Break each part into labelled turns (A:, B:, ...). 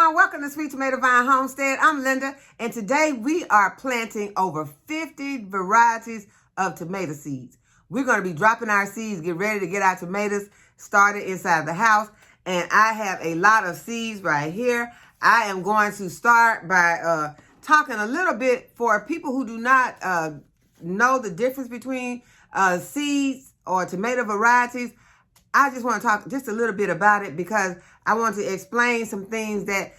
A: y'all. Welcome to Sweet Tomato Vine Homestead. I'm Linda, and today we are planting over 50 varieties of tomato seeds. We're going to be dropping our seeds, get ready to get our tomatoes started inside the house. And I have a lot of seeds right here. I am going to start by talking a little bit for people who do not know the difference between seeds or tomato varieties. I just want to talk just a little bit about it because I want to explain some things that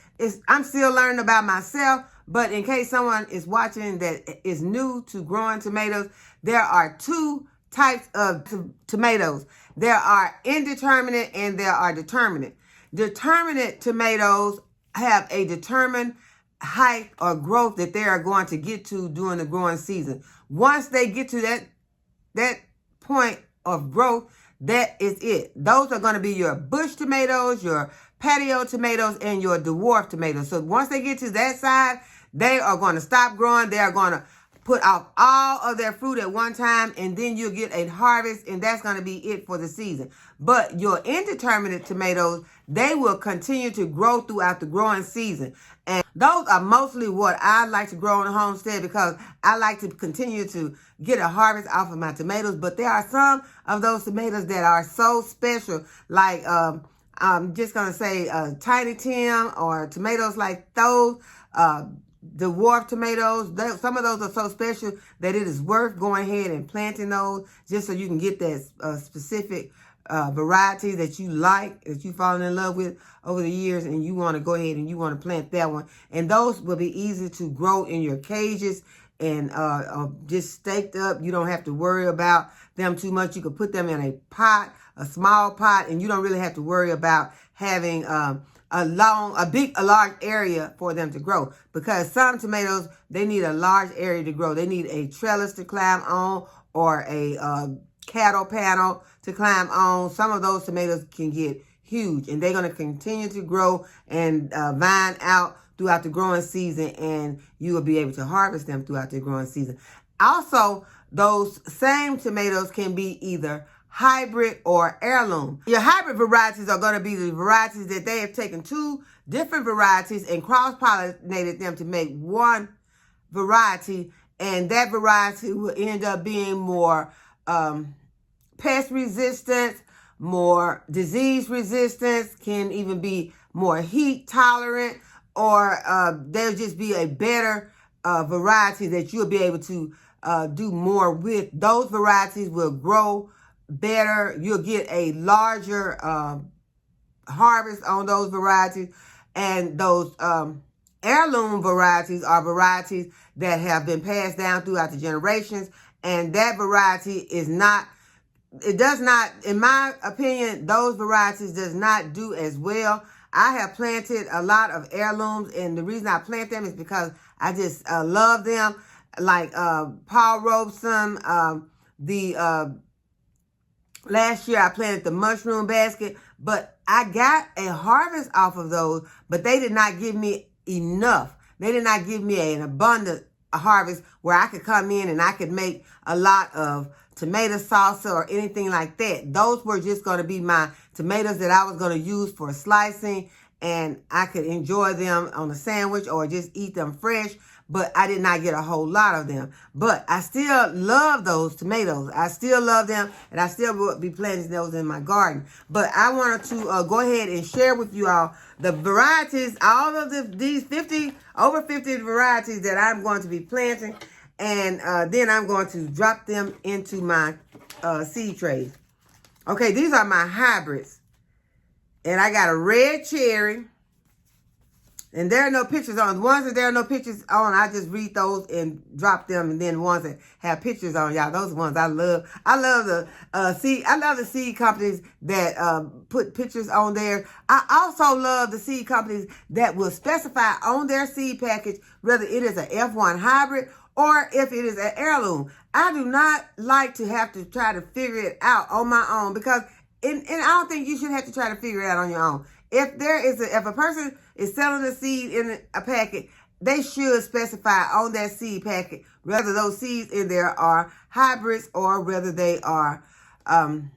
A: I'm still learning about myself. But in case someone is watching that is new to growing tomatoes, there are two types of tomatoes. There are indeterminate and there are determinate. Determinate tomatoes have a determined height or growth that they are going to get to during the growing season. Once they get to that point of growth, that is it. Those are going to be your bush tomatoes, your patio tomatoes, and your dwarf tomatoes. So once they get to that side, they are going to stop growing. They are going to put off all of their fruit at one time, and then you'll get a harvest, and that's going to be it for the season. But your indeterminate tomatoes, they will continue to grow throughout the growing season. And those are mostly what I like to grow on the homestead because I like to continue to get a harvest off of my tomatoes. But there are some of those tomatoes that are so special, like I'm just going to say Tiny Tim or tomatoes like those, dwarf tomatoes. Some of those are so special that it is worth going ahead and planting those just so you can get that specific variety that you like, that you've fallen in love with over the years, and you want to go ahead and you want to plant that one. And those will be easy to grow in your cages and just staked up. You don't have to worry about them too much. You can put them in a pot, a small pot, and you don't really have to worry about having a large area for them to grow, because some tomatoes, they need a large area to grow. They need a trellis to climb on or a cattle panel to climb on. Some of those tomatoes can get huge, and they're going to continue to grow and vine out throughout the growing season, and you will be able to harvest them throughout the growing season. Also, those same tomatoes can be either hybrid or heirloom. Your hybrid varieties are going to be the varieties that they have taken two different varieties and cross-pollinated them to make one variety, and that variety will end up being more pest resistance, more disease resistance, can even be more heat tolerant, or there'll just be a better variety that you'll be able to do more with. Those varieties will grow better. You'll get a larger harvest on those varieties. And those heirloom varieties are varieties that have been passed down throughout the generations. And that variety is not, it does not, in my opinion, those varieties does not do as well. I have planted a lot of heirlooms, and the reason I plant them is because I just love them. Like Paul Robeson, last year I planted the mushroom basket, but I got a harvest off of those, but they did not give me enough. They did not give me an abundant harvest where I could come in and I could make a lot of tomato salsa or anything like that. Those were just going to be my tomatoes that I was going to use for slicing, and I could enjoy them on a sandwich or just eat them fresh. But I did not get a whole lot of them. But I still love those tomatoes. I still love them, and I still will be planting those in my garden. But I wanted to go ahead and share with you all the varieties, all of these over 50 varieties that I'm going to be planting. And then I'm going to drop them into my seed trays. Okay, these are my hybrids. And I got a red cherry. And there are no pictures on. The ones that there are no pictures on, I just read those and drop them. And then the ones that have pictures on, y'all, those ones I love. I love the seed companies that put pictures on there. I also love the seed companies that will specify on their seed package whether it is an F1 hybrid or if it is an heirloom. I do not like to have to try to figure it out on my own, because and I don't think you should have to try to figure it out on your own. If a person is selling a seed in a packet, they should specify on that seed packet whether those seeds in there are hybrids or whether they are hybrids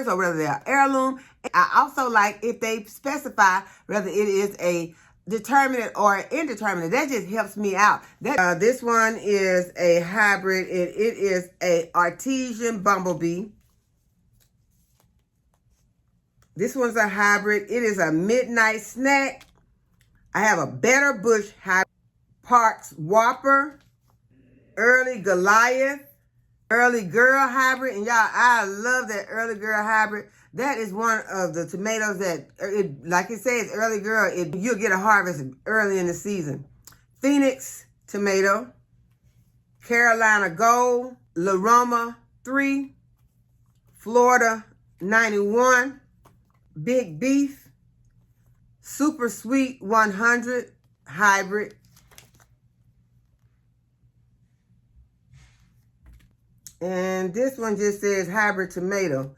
A: or whether they are heirloom. I also like if they specify whether it is a determinate or indeterminate. That just helps me out. This one is a hybrid. It is a artesian bumblebee. This one's a hybrid. It is a midnight snack. I have a better bush hybrid. Parks Whopper. Early Goliath. Early Girl hybrid. And y'all, I love that Early Girl hybrid. That is one of the tomatoes that, like it says, Early Girl, you'll get a harvest early in the season. Phoenix tomato. Carolina Gold. La Roma 3. Florida 91. Big Beef. Super Sweet 100 hybrid. And this one just says hybrid tomato.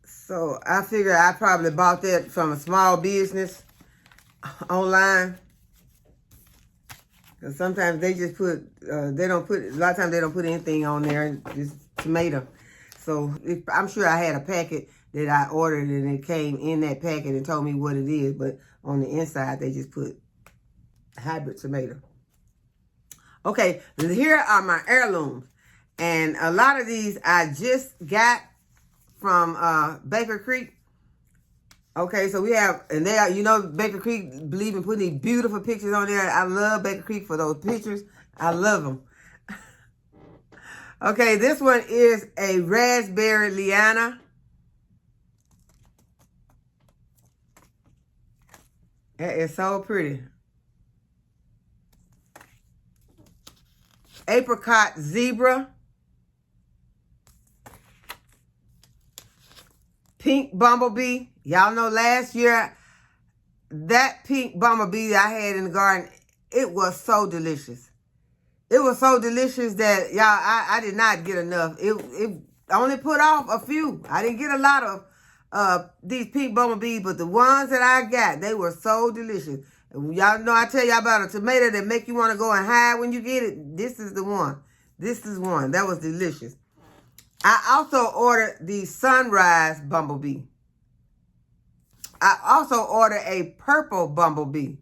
A: So I figure I probably bought that from a small business online. Because sometimes they just put, a lot of times they don't put anything on there, just tomato. So I'm sure I had a packet that I ordered and it came in that packet and told me what it is. But on the inside, they just put hybrid tomato. Okay, here are my heirlooms. And a lot of these I just got from Baker Creek. Okay, so we have, and they are, you know, Baker Creek believe in putting these beautiful pictures on there. I love Baker Creek for those pictures. I love them. Okay, this one is a raspberry liana. That is so pretty. Apricot zebra. Pink bumblebee. Y'all know last year, that pink bumblebee that I had in the garden, it was so delicious. It was so delicious that, y'all, I did not get enough. It only put off a few. I didn't get a lot of these pink bumblebees, but the ones that I got, they were so delicious. Y'all know I tell y'all about a tomato that make you want to go and hide when you get it. This is the one. This is one. That was delicious. I also ordered the sunrise bumblebee. I also ordered a purple bumblebee.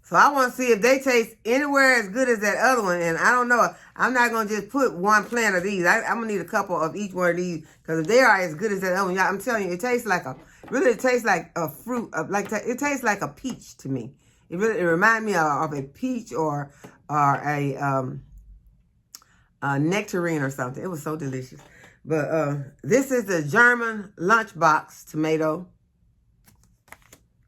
A: So I want to see if they taste anywhere as good as that other one. And I don't know. I'm not going to just put one plant of these. I'm going to need a couple of each one of these. Because if they are as good as that other one, I'm telling you, it tastes like it tastes like a fruit. It tastes like a peach to me. It reminds me of a peach or a nectarine or something. It was so delicious. But this is the German lunchbox tomato.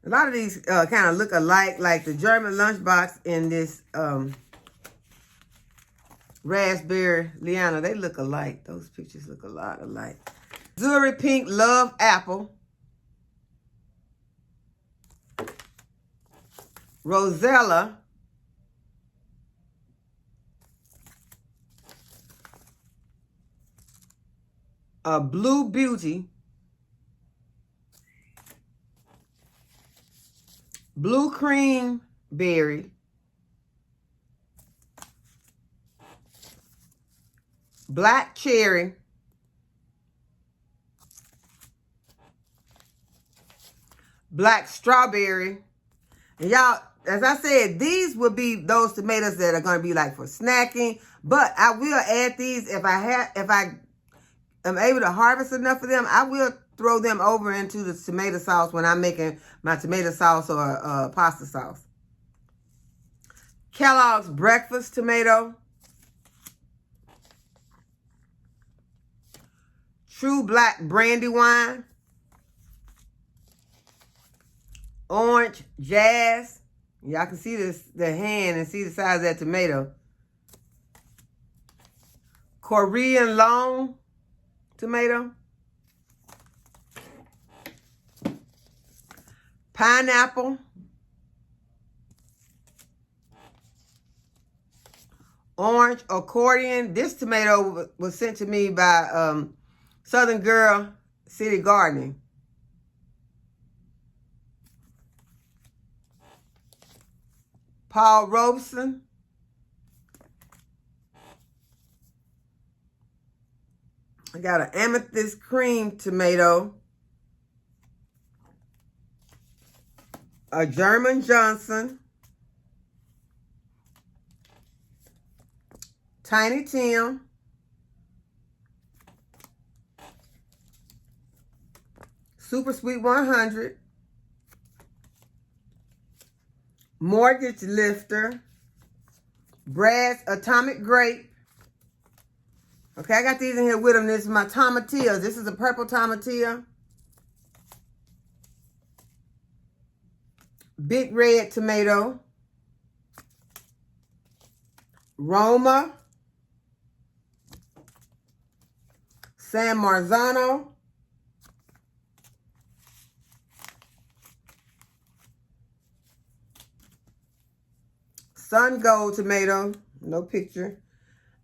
A: A lot of these kind of look alike, like the German lunchbox and this raspberry liana. They look alike. Those pictures look a lot alike. Missouri Pink Love Apple. Rosella. Blue Beauty. Blue Cream Berry. Black Cherry. Black Strawberry. And y'all, as I said, these would be those tomatoes that are going to be like for snacking. But I will add these if I am able to harvest enough of them. I will throw them over into the tomato sauce when I'm making my tomato sauce or pasta sauce. Kellogg's Breakfast Tomato. True Black Brandywine. Orange Jazz. Y'all can see the hand and see the size of that tomato. Korean Long tomato. Pineapple. Orange Accordion. This tomato was sent to me by Southern Girl City Gardening. Paul Robeson. I got an amethyst cream tomato. a German Johnson, Tiny Tim, Super Sweet 100, Mortgage Lifter, Brad's Atomic Grape. Okay, I got these in here with them. This is my tomatillas. This is a purple tomatilla. Big red tomato. Roma. San Marzano. Sun Gold tomato. No picture.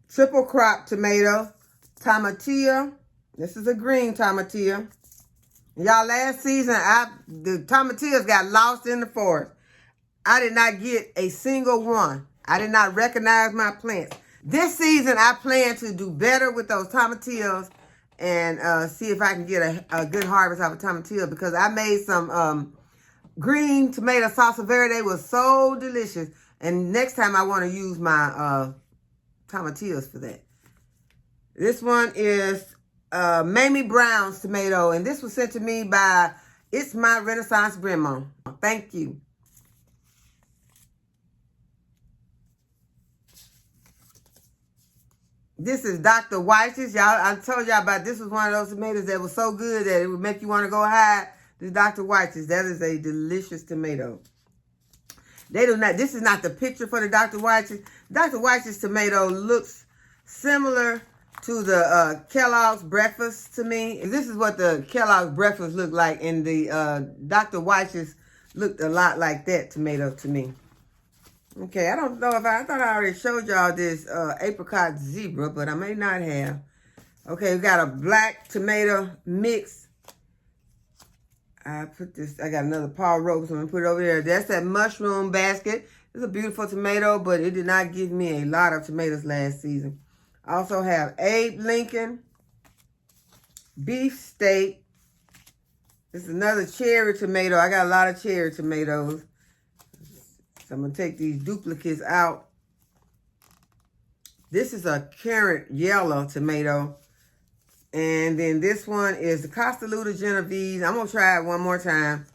A: Triple crop tomato. Tomatilla. This is a green tomatilla. Y'all, last season, the tomatillas got lost in the forest. I did not get a single one. I did not recognize my plants. This season, I plan to do better with those tomatillas and see if I can get a good harvest out of tomatillas, because I made some green tomato salsa verde. They was so delicious. And next time I want to use my tomatillas for that. This one is Mamie Brown's tomato, and this was sent to me by It's My Renaissance Grandma. Thank you. This is Dr. Weiss's. Y'all, I told y'all about this was one of those tomatoes that was so good that it would make you want to go hide. This Dr. Weiss's. That is a delicious tomato. They do not, this is not the picture for the Dr. Weiss's. Dr. Weiss's tomato looks similar to the Kellogg's breakfast to me. This is what the Kellogg's breakfast looked like, and the Dr. Weiss's looked a lot like that tomato to me. Okay, I don't know if I thought I already showed y'all this apricot zebra, but I may not have. Okay, we got a black tomato mix. I got another Paul Rope, so I'm gonna put it over there. That's that mushroom basket. It's a beautiful tomato, but it did not give me a lot of tomatoes last season. I also have Abe Lincoln, beef steak. This is another cherry tomato. I got a lot of cherry tomatoes. So I'm going to take these duplicates out. This is a carrot yellow tomato. And then this one is the Costaluda Genovese. I'm going to try it one more time.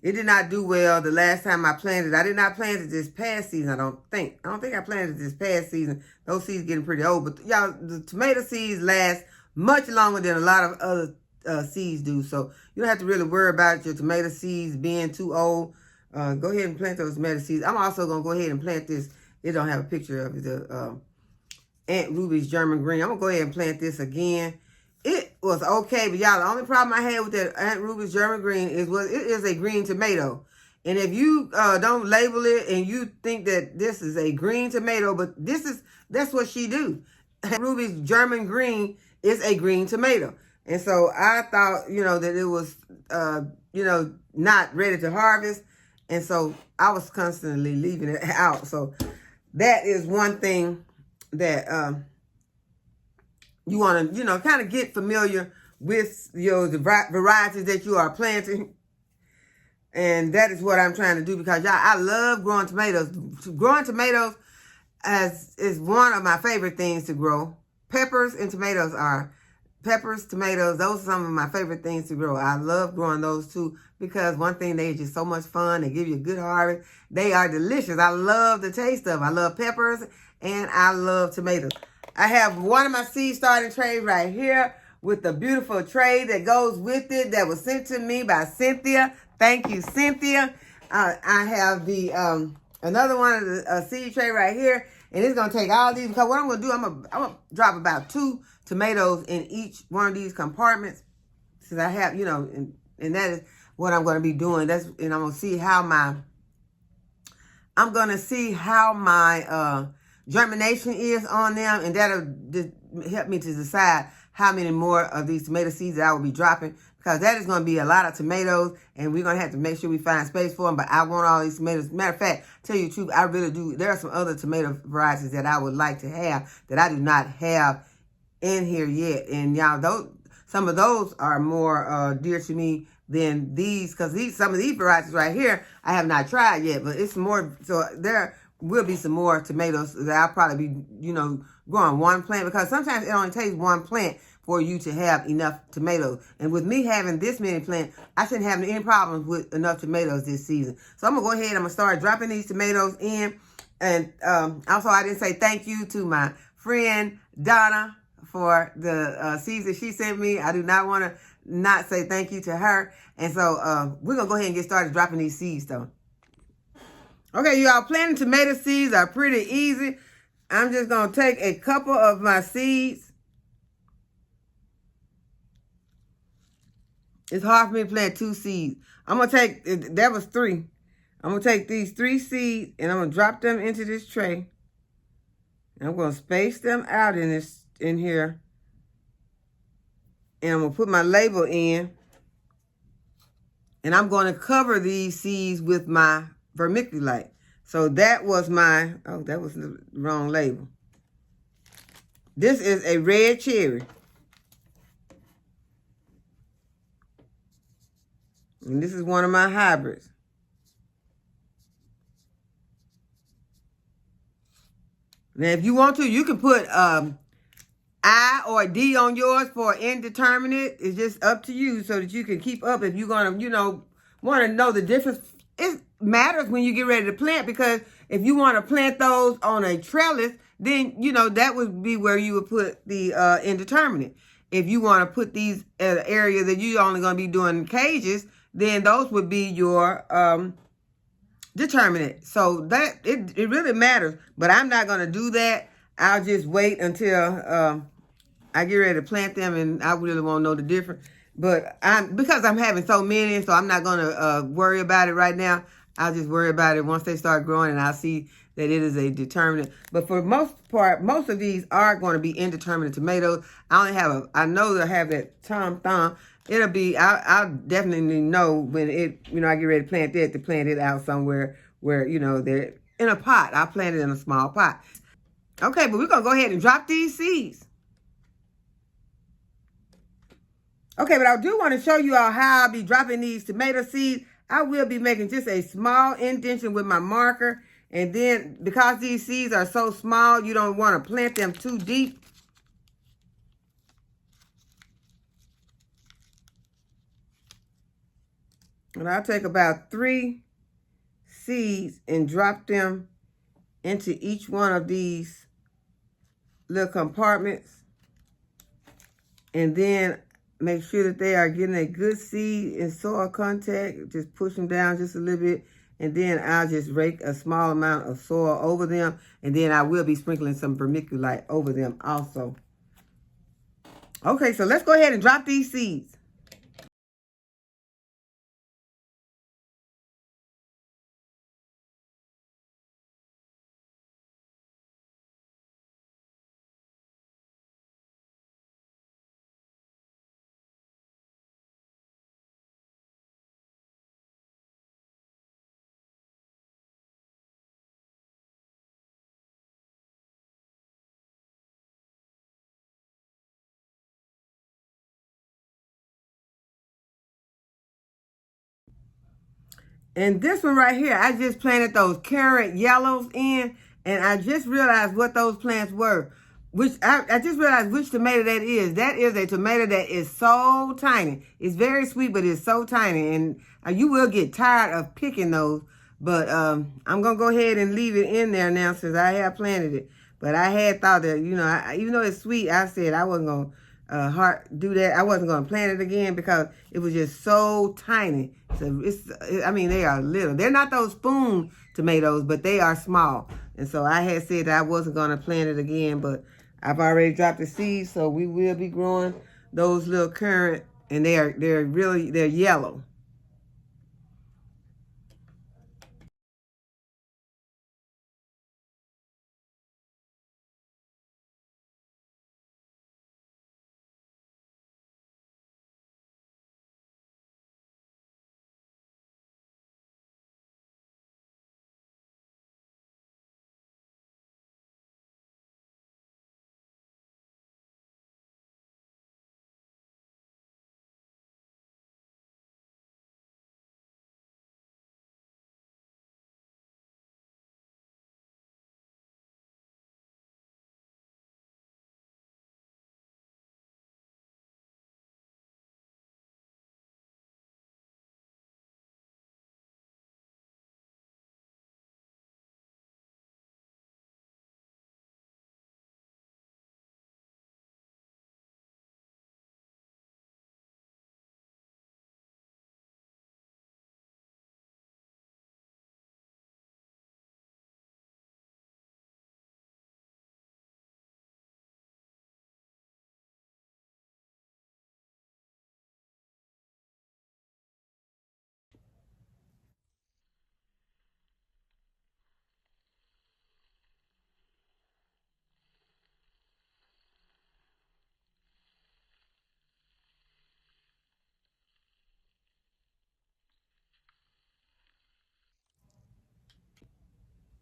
A: It did not do well the last time I planted. I did not plant it this past season, I don't think. I don't think I planted it this past season. Those seeds getting pretty old. But y'all, the tomato seeds last much longer than a lot of other seeds do. So you don't have to really worry about your tomato seeds being too old. Go ahead and plant those tomato seeds. I'm also going to go ahead and plant this. It don't have a picture of it. The Aunt Ruby's German Green. I'm going to go ahead and plant this again. It was okay, but y'all, the only problem I had with that Aunt Ruby's German Green is it is a green tomato. And if you don't label it and you think that this is a green tomato, but that's what she do. Aunt Ruby's German Green is a green tomato. And so I thought, that it was, not ready to harvest. And so I was constantly leaving it out. So that is one thing that you want to, kind of get familiar with the varieties that you are planting. And that is what I'm trying to do, because y'all, I love growing tomatoes. Growing tomatoes is one of my favorite things to grow. Peppers and tomatoes are, tomatoes, those are some of my favorite things to grow. I love growing those too, because one thing, they're just so much fun. They give you a good harvest. They are delicious. I love the taste of them. I love peppers and I love tomatoes. I have one of my seed starting trays right here with the beautiful tray that goes with it that was sent to me by Cynthia. Thank you, Cynthia. I have the another one of the seed tray right here, and it's gonna take all these, because what I'm gonna do, I'm gonna drop about 2 tomatoes in each one of these compartments, since I have, and that is what I'm gonna be doing. And I'm gonna see how my germination is on them, and that'll help me to decide how many more of these tomato seeds that I will be dropping, because that is going to be a lot of tomatoes, and we're going to have to make sure we find space for them. But I want all these tomatoes. Matter of fact, tell you the truth, I really do. There are some other tomato varieties that I would like to have that I do not have in here yet, and y'all, some of those are more dear to me than these, because some of these varieties right here I have not tried yet, but it's more. So there will be some more tomatoes that I'll probably be, growing one plant, because sometimes it only takes one plant for you to have enough tomatoes. And with me having this many plants, I shouldn't have any problems with enough tomatoes this season. So I'm gonna go ahead. I'm gonna start dropping these tomatoes in. And also, I didn't say thank you to my friend Donna for the seeds that she sent me. I do not want to not say thank you to her. And so we're going to go ahead and get started dropping these seeds, though. Okay, y'all, planting tomato seeds are pretty easy. I'm just going to take a couple of my seeds. It's hard for me to plant 2 seeds. I'm going to take, that was 3. I'm going to take these 3 seeds and I'm going to drop them into this tray. And I'm going to space them out in here. And I'm going to put my label in. And I'm going to cover these seeds with my vermiculite. So that was my, oh, that was the wrong label. This is a red cherry. And this is one of my hybrids. Now, if you want to, you can put I or D on yours for indeterminate. It's just up to you so that you can keep up. If you're going to, want to know the difference, it matters when you get ready to plant, because if you want to plant those on a trellis, then, that would be where you would put the indeterminate. If you want to put these at an area that you're only going to be doing cages, then those would be your determinate. So that it really matters, but I'm not going to do that. I'll just wait until I get ready to plant them, and I really won't know the difference. But because I'm having so many, so I'm not going to worry about it right now. I'll just worry about it once they start growing, and I'll see that it is a determinate. But for the most part, most of these are going to be indeterminate tomatoes. I know they'll have that Tom Thumb. It'll be, I'll definitely know when I get ready to plant that, to plant it out somewhere where, they're in a pot. I'll plant it in a small pot. Okay, but we're going to go ahead and drop these seeds. Okay, but I do want to show you all how I'll be dropping these tomato seeds. I will be making just a small indentation with my marker. And then, because these seeds are so small, you don't want to plant them too deep. And I'll take about 3 seeds and drop them into each one of these little compartments. And then make sure that they are getting a good seed and soil contact. Just push them down just a little bit. And then I'll just rake a small amount of soil over them. And then I will be sprinkling some vermiculite over them also. Okay, so let's go ahead and drop these seeds. And this one right here, I just planted those carrot yellows in, and I just realized what those plants were. I just realized which tomato that is. That is a tomato that is so tiny. It's very sweet, but it's so tiny. And you will get tired of picking those. But I'm going to go ahead and leave it in there now since I have planted it. But I had thought that, even though it's sweet, I said I wasn't going to do that. I wasn't going to plant it again because it was just so tiny. So they are little. They're not those spoon tomatoes, but they are small. And so I had said that I wasn't going to plant it again, but I've already dropped the seeds, so we will be growing those little currant, and they're yellow.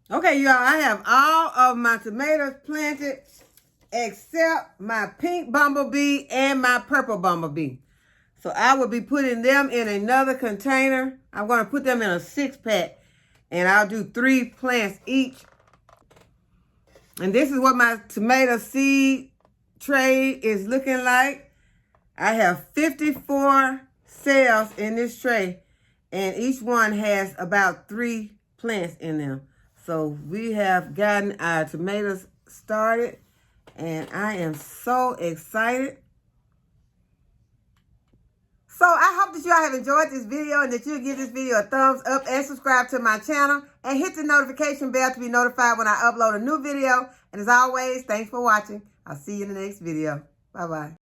A: Okay, y'all, I have all of my tomatoes planted except my pink bumblebee and my purple bumblebee. So I will be putting them in another container. I'm going to put them in a 6-pack, and I'll do 3 plants each. And this is what my tomato seed tray is looking like. I have 54 cells in this tray, and each one has about 3 plants in them. So we have gotten our tomatoes started, and I am so excited. So I hope that you all have enjoyed this video and that you'll give this video a thumbs up and subscribe to my channel and hit the notification bell to be notified when I upload a new video. And as always, thanks for watching. I'll see you in the next video. Bye-bye.